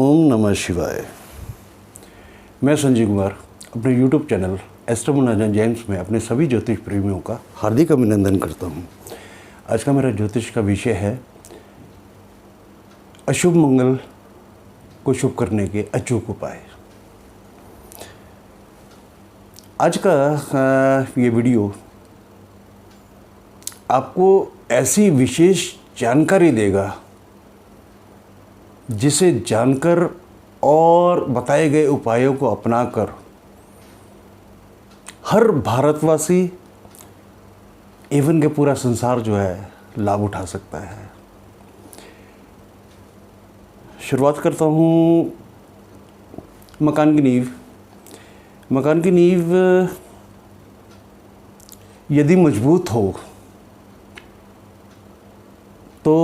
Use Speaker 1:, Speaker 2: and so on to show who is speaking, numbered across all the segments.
Speaker 1: ओम नमः शिवाय। मैं संजीव कुमार अपने YouTube चैनल एस्ट्रो मनोरंजन जेम्स में अपने सभी ज्योतिष प्रेमियों का हार्दिक अभिनंदन करता हूँ। आज का मेरा ज्योतिष का विषय है अशुभ मंगल को शुभ करने के अचूक उपाय। आज का ये वीडियो आपको ऐसी विशेष जानकारी देगा जिसे जानकर और बताए गए उपायों को अपनाकर हर भारतवासी एवं के पूरा संसार जो है लाभ उठा सकता है। शुरुआत करता हूँ मकान की नींव। मकान की नींव यदि मजबूत हो तो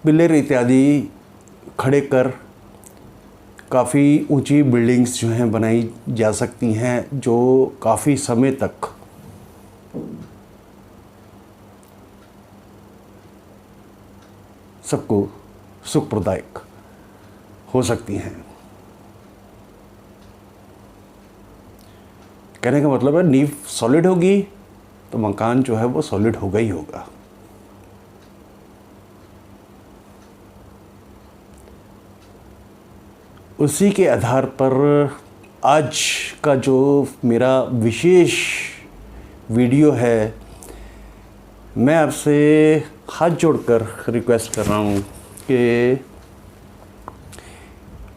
Speaker 1: पिलर इत्यादि खड़े कर काफ़ी ऊंची बिल्डिंग्स जो हैं बनाई जा सकती हैं, जो काफ़ी समय तक सबको सुखप्रदायक हो सकती हैं। कहने का मतलब है नींव सॉलिड होगी तो मकान जो है वो सॉलिड होगा ही होगा। उसी के आधार पर आज का जो मेरा विशेष वीडियो है, मैं आपसे हाथ जोड़कर रिक्वेस्ट कर रहा हूँ कि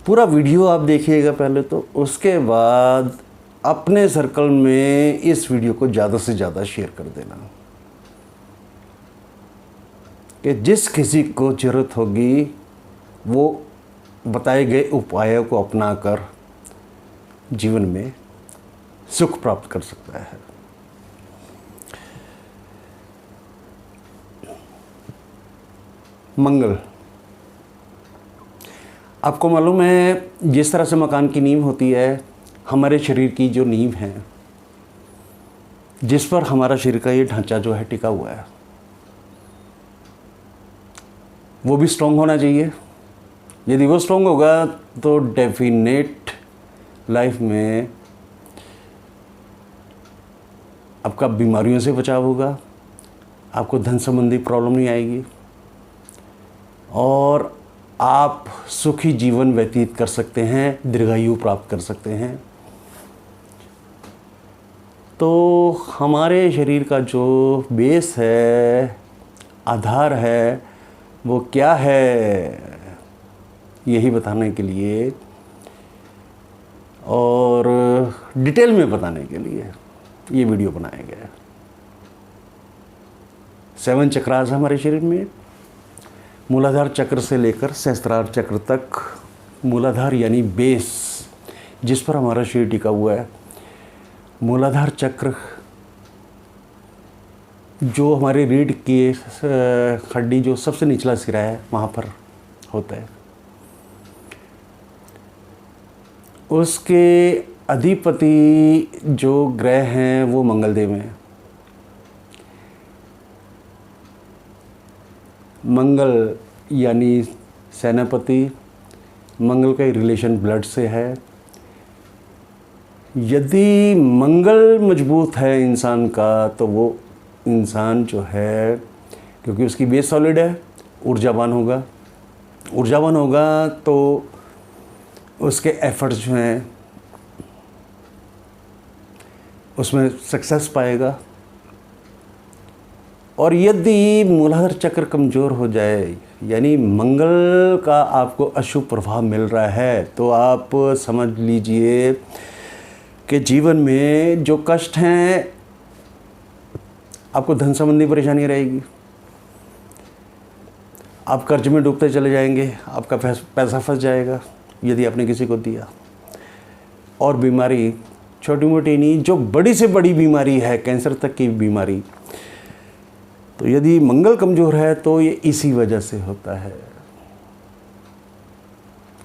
Speaker 1: पूरा वीडियो आप देखिएगा पहले, तो उसके बाद अपने सर्कल में इस वीडियो को ज़्यादा से ज़्यादा शेयर कर देना कि जिस किसी को ज़रूरत होगी वो बताए गए उपायों को अपनाकर जीवन में सुख प्राप्त कर सकता है। मंगल, आपको मालूम है जिस तरह से मकान की नींव होती है, हमारे शरीर की जो नींव है जिस पर हमारा शरीर का ये ढांचा जो है टिका हुआ है, वो भी स्ट्रॉन्ग होना चाहिए। यदि वो स्ट्रॉन्ग होगा तो डेफिनेट लाइफ में आपका बीमारियों से बचाव होगा, आपको धन संबंधी प्रॉब्लम नहीं आएगी और आप सुखी जीवन व्यतीत कर सकते हैं, दीर्घायु प्राप्त कर सकते हैं। तो हमारे शरीर का जो बेस है, आधार है, वो क्या है, यही बताने के लिए और डिटेल में बताने के लिए ये वीडियो बनाया गया है। 7 चक्रास हमारे शरीर में, मूलाधार चक्र से लेकर सहस्त्रार चक्र तक। मूलाधार यानी बेस जिस पर हमारा शरीर टिका हुआ है। मूलाधार चक्र जो हमारे रीढ़ की हड्डी जो सबसे निचला सिरा है वहाँ पर होता है। उसके अधिपति जो ग्रह हैं वो मंगलदेव हैं। मंगल यानी सेनापति, मंगल का रिलेशन ब्लड से है। यदि मंगल मजबूत है इंसान का तो वो इंसान जो है, क्योंकि उसकी बेस सॉलिड है, ऊर्जावान होगा। ऊर्जावान होगा तो उसके एफर्ट्स जो हैं उसमें सक्सेस पाएगा। और यदि मूलाधार चक्र कमज़ोर हो जाए, यानी मंगल का आपको अशुभ प्रभाव मिल रहा है, तो आप समझ लीजिए कि जीवन में जो कष्ट हैं, आपको धन संबंधी परेशानी रहेगी, आप कर्ज में डूबते चले जाएंगे, आपका पैसा फंस जाएगा यदि आपने किसी को दिया। और बीमारी छोटी मोटी नहीं, जो बड़ी से बड़ी बीमारी है, कैंसर तक की बीमारी, तो यदि मंगल कमज़ोर है तो ये इसी वजह से होता है।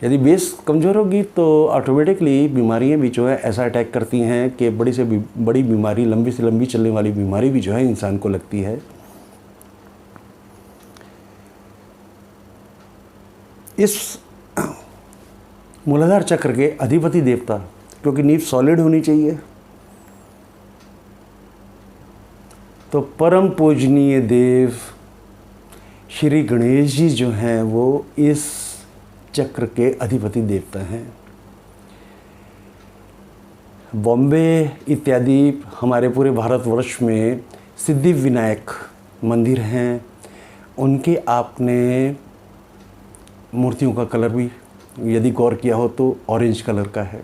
Speaker 1: यदि बेस कमज़ोर होगी तो ऑटोमेटिकली बीमारियां भी जो है ऐसा अटैक करती हैं कि बड़ी से बड़ी बीमारी, लंबी से लंबी चलने वाली बीमारी भी जो है इंसान को लगती है। इस मूलाधार चक्र के अधिपति देवता, क्योंकि नींव सॉलिड होनी चाहिए, तो परम पूजनीय देव श्री गणेश जी जो हैं वो इस चक्र के अधिपति देवता हैं। बॉम्बे इत्यादि हमारे पूरे भारतवर्ष में सिद्धि विनायक मंदिर हैं, उनके आपने मूर्तियों का कलर भी यदि गौर किया हो तो ऑरेंज कलर का है।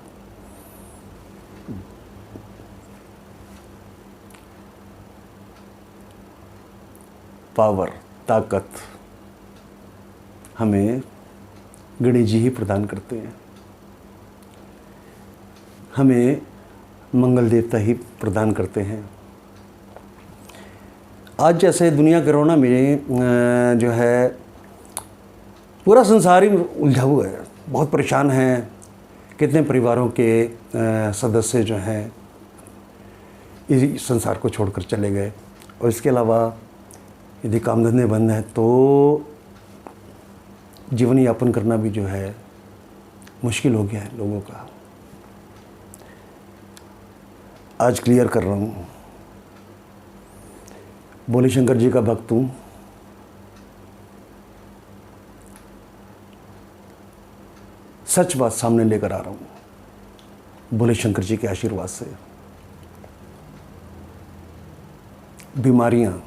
Speaker 1: पावर, ताकत हमें गणेश जी ही प्रदान करते हैं, हमें मंगल देवता ही प्रदान करते हैं। आज जैसे दुनिया कोरोना में जो है पूरा संसार ही उलझा हुआ है, बहुत परेशान हैं। कितने परिवारों के सदस्य जो हैं इस संसार को छोड़कर चले गए, और इसके अलावा यदि काम धंधे बंद हैं तो जीवन यापन करना भी जो है मुश्किल हो गया है लोगों का। आज क्लियर कर रहा हूँ, भोले शंकर जी का भक्त हूँ। सच बात सामने लेकर आ रहा हूँ भोले शंकर जी के आशीर्वाद से। बीमारियाँ,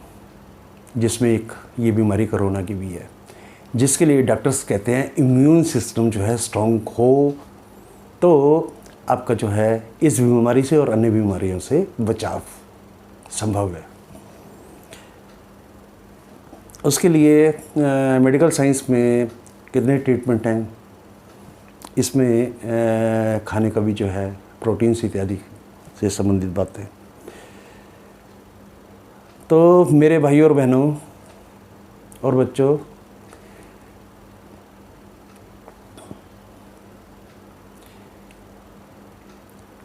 Speaker 1: जिसमें एक ये बीमारी कोरोना की भी है, जिसके लिए डॉक्टर्स कहते हैं इम्यून सिस्टम जो है स्ट्रॉन्ग हो तो आपका जो है इस बीमारी से और अन्य बीमारियों से बचाव संभव है। उसके लिए मेडिकल साइंस में कितने ट्रीटमेंट हैं, इसमें खाने का भी जो है प्रोटीन्स इत्यादि से संबंधित बातें। तो मेरे भाइयों और बहनों और बच्चों,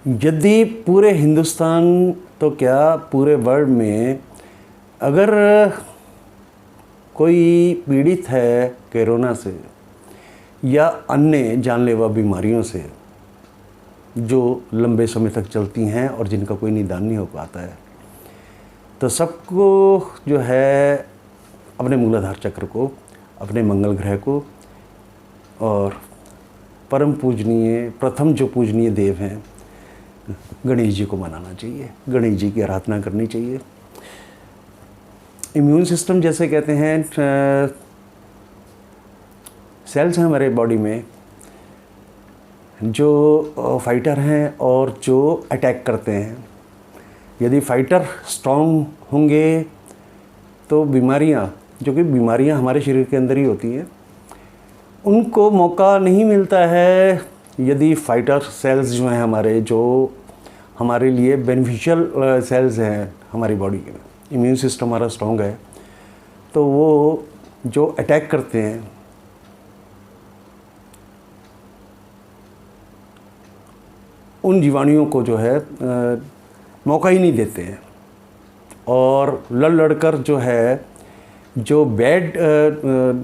Speaker 1: यदि पूरे हिंदुस्तान तो क्या पूरे वर्ल्ड में अगर कोई पीड़ित है कोरोना से या अन्य जानलेवा बीमारियों से जो लंबे समय तक चलती हैं और जिनका कोई निदान नहीं हो पाता है, तो सबको जो है अपने मूलाधार चक्र को, अपने मंगल ग्रह को और परम पूजनीय प्रथम जो पूजनीय देव हैं गणेश जी को मनाना चाहिए, गणेश जी की आराधना करनी चाहिए। इम्यून सिस्टम जैसे कहते हैं सेल्स हैं हमारे बॉडी में जो फाइटर हैं और जो अटैक करते हैं। यदि फाइटर स्ट्रॉन्ग होंगे तो बीमारियां, जो कि बीमारियां हमारे शरीर के अंदर ही होती हैं, उनको मौका नहीं मिलता है। यदि फाइटर सेल्स जो हैं हमारे, जो हमारे लिए बेनिफिशियल सेल्स हैं हमारी बॉडी के, इम्यून सिस्टम हमारा स्ट्रॉन्ग है, तो वो जो अटैक करते हैं उन जीवाणुओं को जो है मौका ही नहीं देते हैं, और लड़ कर जो है जो बैड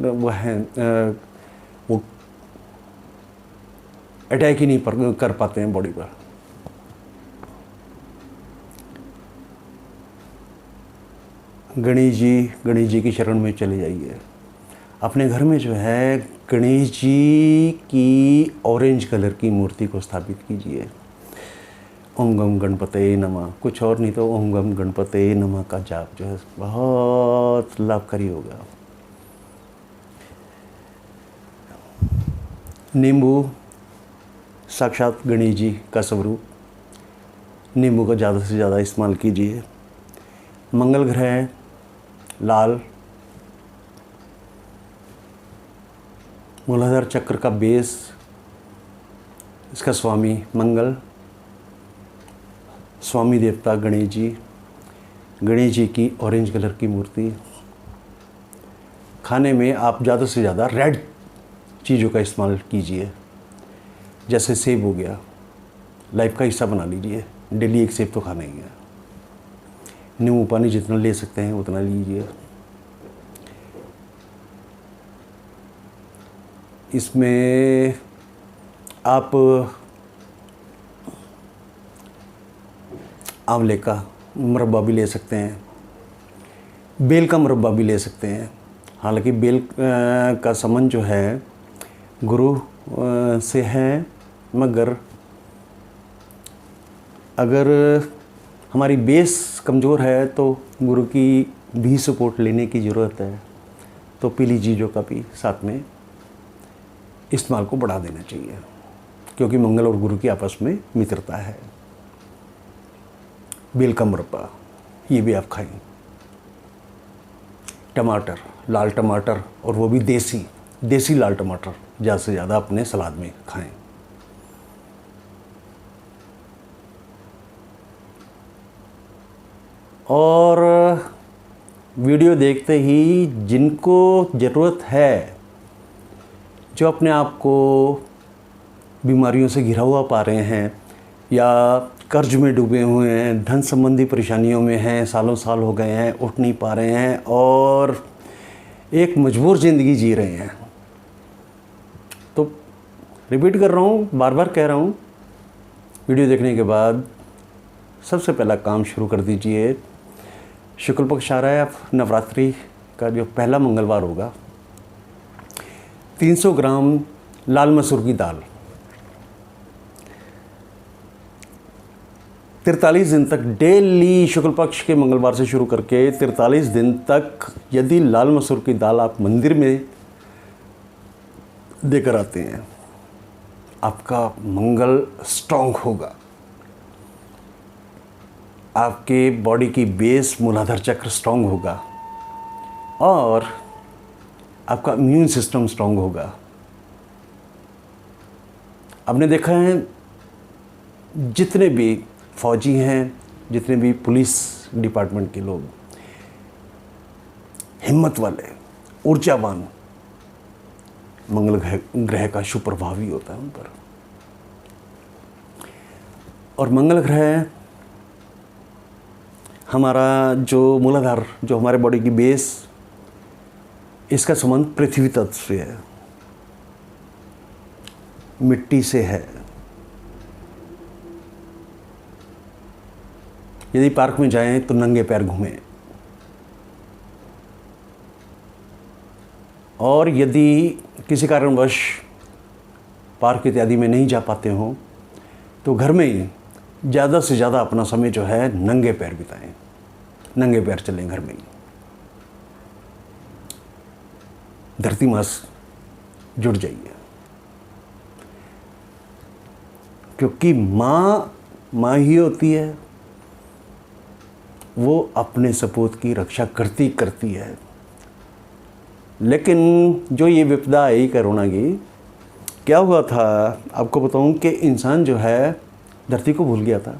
Speaker 1: वो हैं वो अटैक ही नहीं कर पाते हैं बॉडी पर। गणेश जी की शरण में चले जाइए। अपने घर में जो है गणेश जी की ऑरेंज कलर की मूर्ति को स्थापित कीजिए। ओम गम गणपतये नमः, कुछ और नहीं तो ओम गम गणपतये नमः का जाप जो है बहुत लाभकारी होगा। नींबू साक्षात गणेश जी का स्वरूप, नींबू का ज़्यादा से ज़्यादा इस्तेमाल कीजिए। मंगल ग्रह लाल, मूलाधार चक्र का बेस, इसका स्वामी मंगल, स्वामी देवता गणेश जी की ऑरेंज कलर की मूर्ति। खाने में आप ज़्यादा से ज़्यादा रेड चीज़ों का इस्तेमाल कीजिए, जैसे सेब हो गया, लाइफ का हिस्सा बना लीजिए। डेली एक सेब तो खाना ही है। नींबू पानी जितना ले सकते हैं उतना लीजिए। इसमें आप आंवले का मुरब्बा भी ले सकते हैं, बेल का मुरब्बा भी ले सकते हैं। हालांकि बेल का संबंध जो है गुरु से है, मगर अगर हमारी बेस कमज़ोर है तो गुरु की भी सपोर्ट लेने की ज़रूरत है। तो पीली चीज़ों का भी साथ में इस्तेमाल को बढ़ा देना चाहिए, क्योंकि मंगल और गुरु की आपस में मित्रता है। बेल का मुरब्बा ये भी आप खाएं। टमाटर, लाल टमाटर, और वो भी देसी लाल टमाटर ज़्यादा से ज़्यादा अपने सलाद में खाएं। और वीडियो देखते ही जिनको ज़रूरत है, जो अपने आप को बीमारियों से घिरा हुआ पा रहे हैं या कर्ज में डूबे हुए हैं, धन संबंधी परेशानियों में हैं, सालों साल हो गए हैं, उठ नहीं पा रहे हैं और एक मजबूर ज़िंदगी जी रहे हैं, तो रिपीट कर रहा हूँ, बार बार कह रहा हूँ, वीडियो देखने के बाद सबसे पहला काम शुरू कर दीजिए। शुक्ल पक्ष आ रहा है, आप नवरात्रि का जो पहला मंगलवार होगा, 300 ग्राम लाल मसूर की दाल 43 दिन तक डेली, शुक्ल पक्ष के मंगलवार से शुरू करके 43 दिन तक यदि लाल मसूर की दाल आप मंदिर में देकर आते हैं, आपका मंगल स्ट्रॉन्ग होगा। आपके बॉडी की बेस मूलाधार चक्र स्ट्रॉन्ग होगा और आपका इम्यून सिस्टम स्ट्रॉन्ग होगा। आपने देखा है जितने भी फौजी हैं, जितने भी पुलिस डिपार्टमेंट के लोग, हिम्मत वाले, ऊर्जावान, मंगल ग्रह का शुभ प्रभाव ही होता है उन पर। और मंगल ग्रह हमारा जो मूलाधार, जो हमारे बॉडी की बेस, इसका संबंध पृथ्वी तत्व से है, मिट्टी से है। यदि पार्क में जाएं तो नंगे पैर घूमें, और यदि किसी कारणवश पार्क इत्यादि में नहीं जा पाते हों तो घर में ही ज़्यादा से ज़्यादा अपना समय जो है नंगे पैर बिताएं, नंगे पैर चलें घर में ही। धरती माँ से जुड़ जाइए, क्योंकि माँ ही होती है, वो अपने सपूत की रक्षा करती है। लेकिन जो ये विपदा आई कोरोना की, क्या हुआ था आपको बताऊं कि इंसान जो है धरती को भूल गया था।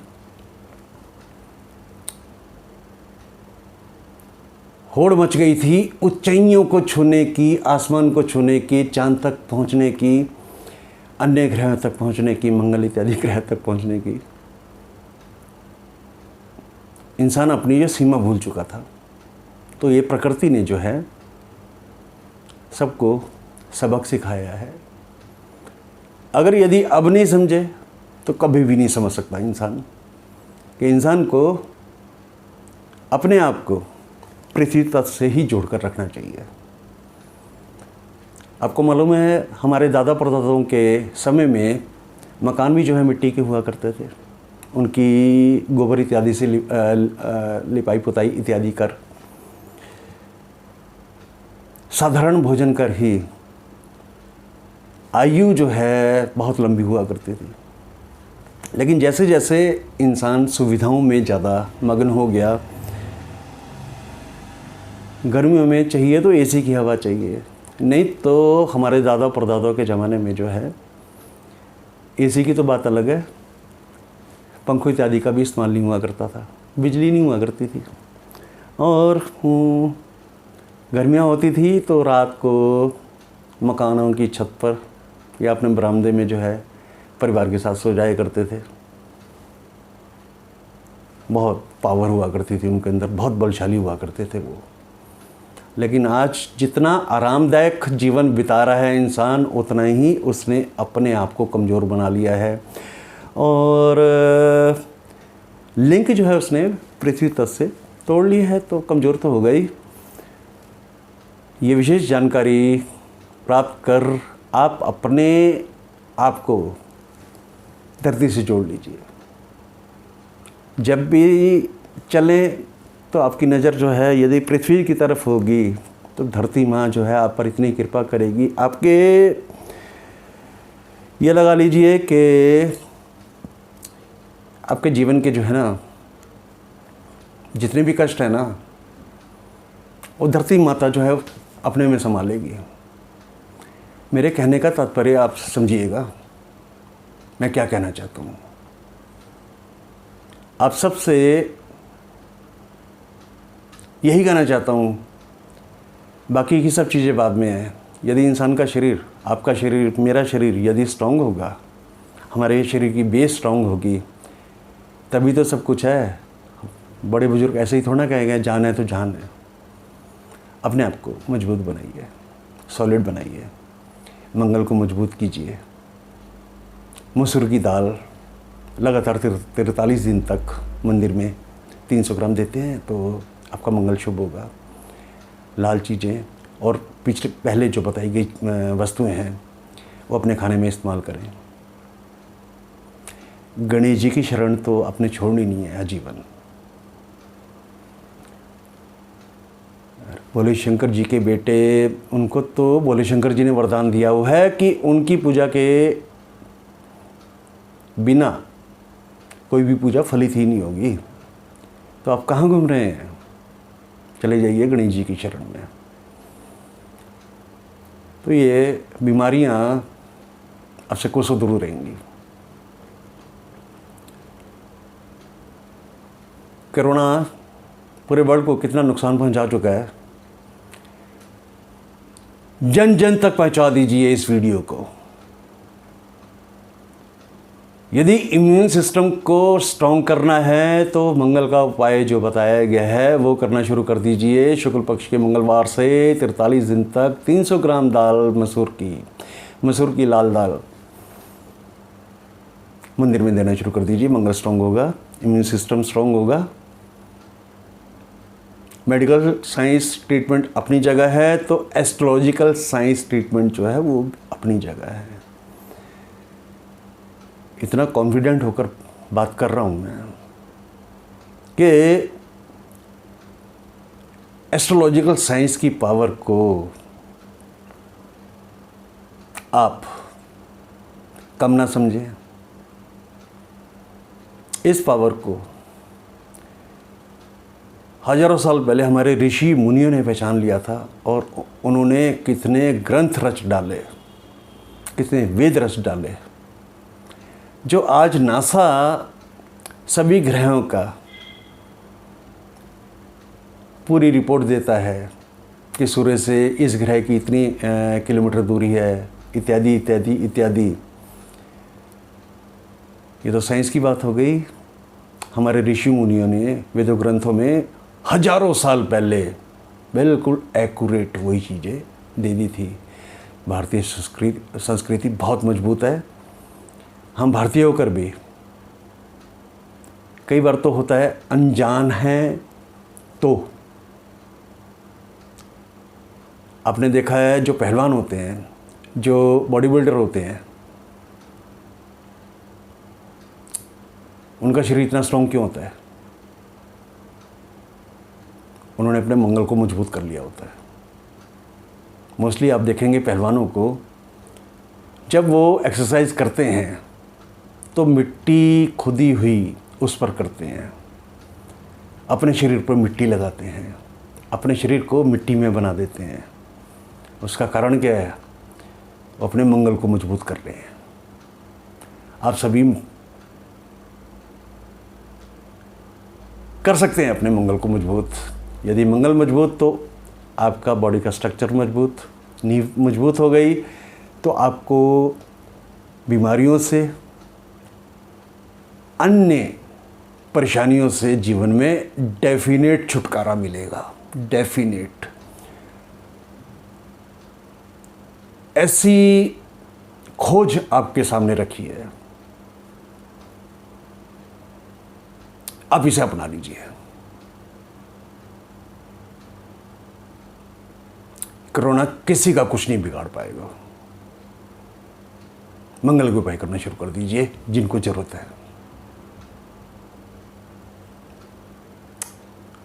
Speaker 1: होड़ मच गई थी ऊंचाइयों को छूने की, आसमान को छूने की, चांद तक पहुंचने की, अन्य ग्रहों तक पहुंचने की, मंगल इत्यादि ग्रह तक पहुंचने की। इंसान अपनी जो सीमा भूल चुका था। तो ये प्रकृति ने जो है सबको सबक सिखाया है। अगर यदि अब नहीं समझे तो कभी भी नहीं समझ सकता इंसान, कि इंसान को अपने आप को पृथ्वी तत्व से ही जोड़कर रखना चाहिए। आपको मालूम है हमारे दादा परदादाओं के समय में मकान भी जो है मिट्टी के हुआ करते थे, उनकी गोबर इत्यादि से लिपाई पुताई इत्यादि कर, साधारण भोजन कर ही आयु जो है बहुत लंबी हुआ करती थी। लेकिन जैसे जैसे इंसान सुविधाओं में ज़्यादा मग्न हो गया, गर्मियों में चाहिए तो एसी की हवा चाहिए, नहीं तो हमारे दादा परदादाओं के ज़माने में जो है एसी की तो बात अलग है, पंखों इत्यादि का भी इस्तेमाल नहीं हुआ करता था, बिजली नहीं हुआ करती थी। और गर्मियाँ होती थी तो रात को मकानों की छत पर या अपने बरामदे में जो है परिवार के साथ सो जाया करते थे। बहुत पावर हुआ करती थी उनके अंदर, बहुत बलशाली हुआ करते थे वो। लेकिन आज जितना आरामदायक जीवन बिता रहा है इंसान, उतना ही उसने अपने आप को कमज़ोर बना लिया है। और लिंक जो है उसने पृथ्वी तत्व से तोड़ ली है, तो कमज़ोर तो हो गई। ये विशेष जानकारी प्राप्त कर आप अपने आप को धरती से जोड़ लीजिए। जब भी चले तो आपकी नज़र जो है यदि पृथ्वी की तरफ होगी तो धरती माँ जो है आप पर इतनी कृपा करेगी, आपके ये लगा लीजिए कि आपके जीवन के जो है ना जितने भी कष्ट है ना, वो धरती माता जो है अपने में संभालेगी। मेरे कहने का तात्पर्य आप समझिएगा, मैं क्या कहना चाहता हूँ। आप सबसे यही कहना चाहता हूँ, बाकी की सब चीज़ें बाद में हैं। यदि इंसान का शरीर, आपका शरीर, मेरा शरीर यदि स्ट्रॉन्ग होगा, हमारे शरीर की बेस स्ट्रॉन्ग होगी, तभी तो सब कुछ है। बड़े बुजुर्ग ऐसे ही थोड़ा ना कहेंगे जान है तो जान है। अपने आप को मजबूत बनाइए, सॉलिड बनाइए, मंगल को मजबूत कीजिए। मसूर की दाल लगातार 43 दिन तक मंदिर में 300 ग्राम देते हैं तो आपका मंगल शुभ होगा। लाल चीज़ें और पहले जो बताई गई वस्तुएं हैं वो अपने खाने में इस्तेमाल करें। गणेश जी की शरण तो आपने छोड़नी नहीं है आजीवन। भोले शंकर जी के बेटे, उनको तो भोले शंकर जी ने वरदान दिया हुआ है कि उनकी पूजा के बिना कोई भी पूजा फलित ही नहीं होगी। तो आप कहाँ घूम रहे हैं? चले जाइए गणेश जी की शरण में। तो ये बीमारियां आपसे कोसों दूर रहेंगी। कोरोना पूरे वर्ल्ड को कितना नुकसान पहुंचा चुका है, जन जन तक पहुंचा दीजिए इस वीडियो को। यदि इम्यून सिस्टम को स्ट्रॉन्ग करना है तो मंगल का उपाय जो बताया गया है वो करना शुरू कर दीजिए। शुक्ल पक्ष के मंगलवार से 43 दिन तक 300 ग्राम दाल मसूर की लाल दाल मंदिर में देना शुरू कर दीजिए। मंगल स्ट्रॉन्ग होगा, इम्यून सिस्टम स्ट्रॉन्ग होगा। मेडिकल साइंस ट्रीटमेंट अपनी जगह है, तो एस्ट्रोलॉजिकल साइंस ट्रीटमेंट जो है वो अपनी जगह है। इतना कॉन्फिडेंट होकर बात कर रहा हूँ मैं कि एस्ट्रोलॉजिकल साइंस की पावर को आप कम ना समझें। इस पावर को हजारों साल पहले हमारे ऋषि मुनियों ने पहचान लिया था और उन्होंने कितने ग्रंथ रच डाले, कितने वेद रच डाले, जो आज नासा सभी ग्रहों का पूरी रिपोर्ट देता है कि सूर्य से इस ग्रह की इतनी किलोमीटर दूरी है, इत्यादि इत्यादि इत्यादि। ये तो साइंस की बात हो गई। हमारे ऋषि मुनियों ने वेदों ग्रंथों में हजारों साल पहले बिल्कुल एक्यूरेट वही चीज़ें दे दी थी। भारतीय संस्कृति बहुत मजबूत है। हम भारतीय होकर भी कई बार तो होता है अनजान हैं। तो आपने देखा है जो पहलवान होते हैं, जो बॉडी बिल्डर होते हैं, उनका शरीर इतना स्ट्रॉन्ग क्यों होता है? उन्होंने अपने मंगल को मजबूत कर लिया होता है। मोस्टली आप देखेंगे पहलवानों को जब वो एक्सरसाइज करते हैं तो मिट्टी खुदी हुई उस पर करते हैं, अपने शरीर पर मिट्टी लगाते हैं, अपने शरीर को मिट्टी में बना देते हैं। उसका कारण क्या है? वो अपने मंगल को मजबूत कर रहे हैं। आप सभी कर सकते हैं अपने मंगल को मजबूत। यदि मंगल मजबूत तो आपका बॉडी का स्ट्रक्चर मजबूत, नींव मजबूत हो गई तो आपको बीमारियों से, अन्य परेशानियों से जीवन में डेफिनेट छुटकारा मिलेगा। डेफिनेट ऐसी खोज आपके सामने रखी है, आप इसे अपना लीजिए। कोरोना किसी का कुछ नहीं बिगाड़ पाएगा। मंगल के उपाय करना शुरू कर दीजिए जिनको जरूरत है।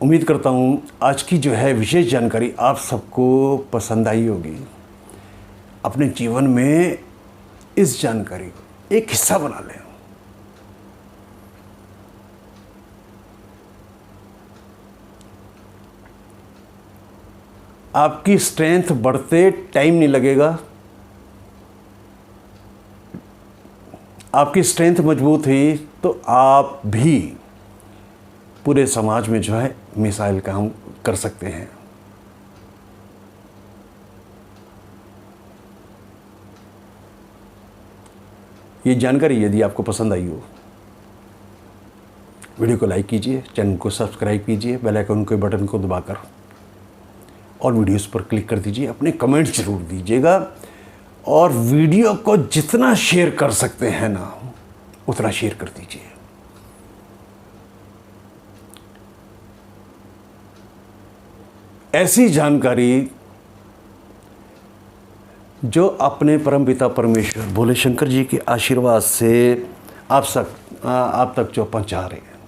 Speaker 1: उम्मीद करता हूं आज की जो है विशेष जानकारी आप सबको पसंद आई होगी। अपने जीवन में इस जानकारी को एक हिस्सा बना लें। आपकी स्ट्रेंथ बढ़ते टाइम नहीं लगेगा। आपकी स्ट्रेंथ मजबूत हुई तो आप भी पूरे समाज में जो है मिसाइल काम कर सकते हैं। ये जानकारी यदि आपको पसंद आई हो, वीडियो को लाइक कीजिए, चैनल को सब्सक्राइब कीजिए, बेल आइकन के बटन को दबाकर और वीडियोस पर क्लिक कर दीजिए। अपने कमेंट्स जरूर दीजिएगा और वीडियो को जितना शेयर कर सकते हैं ना उतना शेयर कर दीजिए। ऐसी जानकारी जो अपने परमपिता परमेश्वर भोले शंकर जी के आशीर्वाद से आप तक जो पहुंचा रहे हैं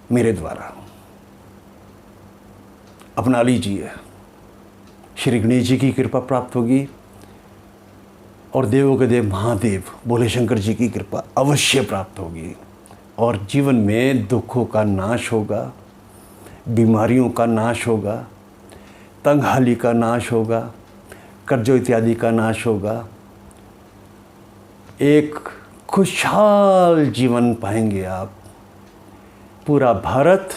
Speaker 1: मेरे द्वारा, अपना लीजिए। श्री गणेश जी की कृपा प्राप्त होगी और देवों के देव महादेव भोले शंकर जी की कृपा अवश्य प्राप्त होगी और जीवन में दुखों का नाश होगा, बीमारियों का नाश होगा, तंगहाली का नाश होगा, कर्जों इत्यादि का नाश होगा। एक खुशहाल जीवन पाएंगे आप। पूरा भारत,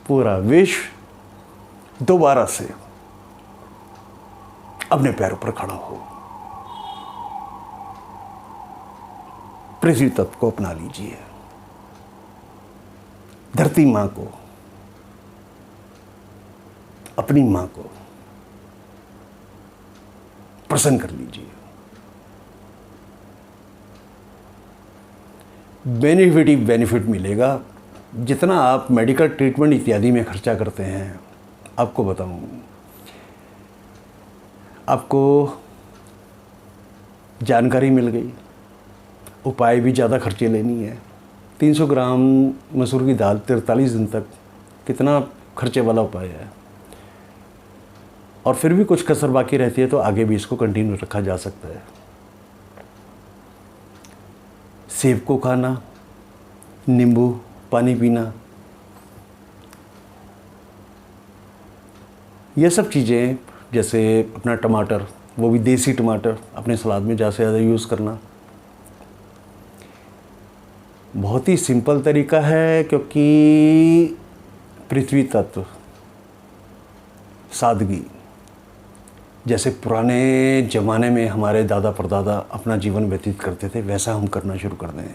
Speaker 1: पूरा विश्व दोबारा से अपने पैरों पर खड़ा हो। पृथ्वी तत्व को अपना लीजिए। धरती मां को, अपनी मां को प्रसन्न कर लीजिए। बेनिफिट मिलेगा। जितना आप मेडिकल ट्रीटमेंट इत्यादि में खर्चा करते हैं, आपको बताऊं, आपको जानकारी मिल गई, उपाय भी ज़्यादा खर्चे लेनी है। 300 ग्राम मसूर की दाल 43 दिन तक कितना खर्चे वाला उपाय है। और फिर भी कुछ कसर बाकी रहती है तो आगे भी इसको कंटिन्यू रखा जा सकता है। सेब को खाना, नींबू पानी पीना, ये सब चीज़ें, जैसे अपना टमाटर, वो भी देसी टमाटर अपने सलाद में ज़्यादा से ज़्यादा यूज़ करना। बहुत ही सिंपल तरीका है क्योंकि पृथ्वी तत्व, सादगी, जैसे पुराने ज़माने में हमारे दादा परदादा अपना जीवन व्यतीत करते थे, वैसा हम करना शुरू कर दें।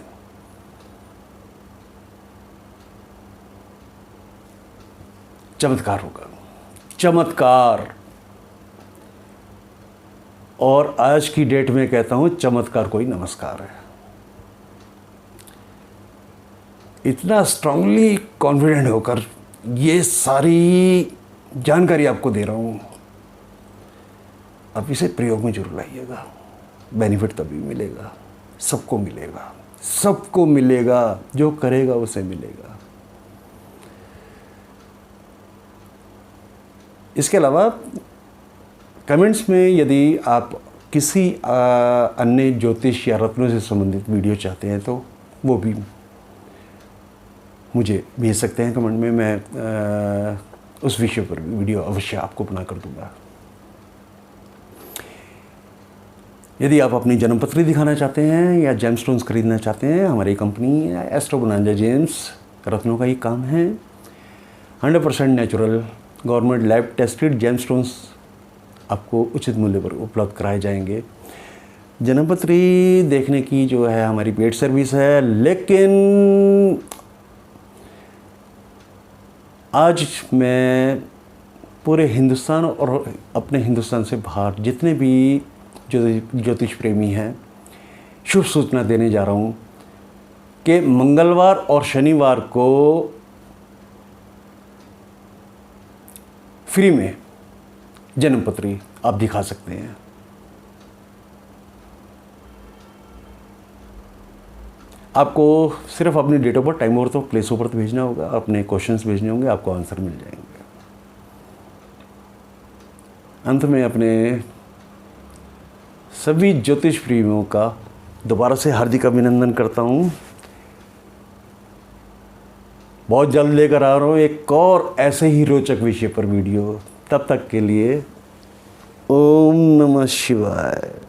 Speaker 1: चमत्कार होगा, चमत्कार। और आज की डेट में कहता हूं चमत्कार कोई नमस्कार है। इतना स्ट्रांगली कॉन्फिडेंट होकर ये सारी जानकारी आपको दे रहा हूं, आप इसे प्रयोग में जरूर लाइएगा। बेनिफिट तभी मिलेगा, सबको मिलेगा, सबको मिलेगा। जो करेगा उसे मिलेगा। इसके अलावा कमेंट्स में यदि आप किसी अन्य ज्योतिष या रत्नों से संबंधित वीडियो चाहते हैं तो वो भी मुझे भेज सकते हैं कमेंट में। मैं उस विषय पर वीडियो अवश्य आपको बना कर दूंगा। यदि आप अपनी जन्मपत्री दिखाना चाहते हैं या जेमस्टोन्स खरीदना चाहते हैं, हमारी कंपनी एस्ट्रो बोनांजा जेम्स रत्नों का ही काम है। 100% natural, government lab tested gemstones आपको उचित मूल्य पर उपलब्ध कराए जाएंगे। जन्मपत्री देखने की जो है हमारी पेड सर्विस है, लेकिन आज मैं पूरे हिंदुस्तान और अपने हिंदुस्तान से बाहर जितने भी जो ज्योतिष प्रेमी हैं, शुभ सूचना देने जा रहा हूँ कि मंगलवार और शनिवार को फ्री में जन्मपत्री आप दिखा सकते हैं। आपको सिर्फ अपनी डेट ऑफ बर्थ, टाइम और तो प्लेस ऑफ बर्थ भेजना होगा, अपने क्वेश्चंस भेजने होंगे, आपको आंसर मिल जाएंगे। अंत में अपने सभी ज्योतिष प्रेमियों का दोबारा से हार्दिक अभिनंदन करता हूँ। बहुत जल्द लेकर आ रहा हूँ एक और ऐसे ही रोचक विषय पर वीडियो। तब तक के लिए ओम नमः शिवाय।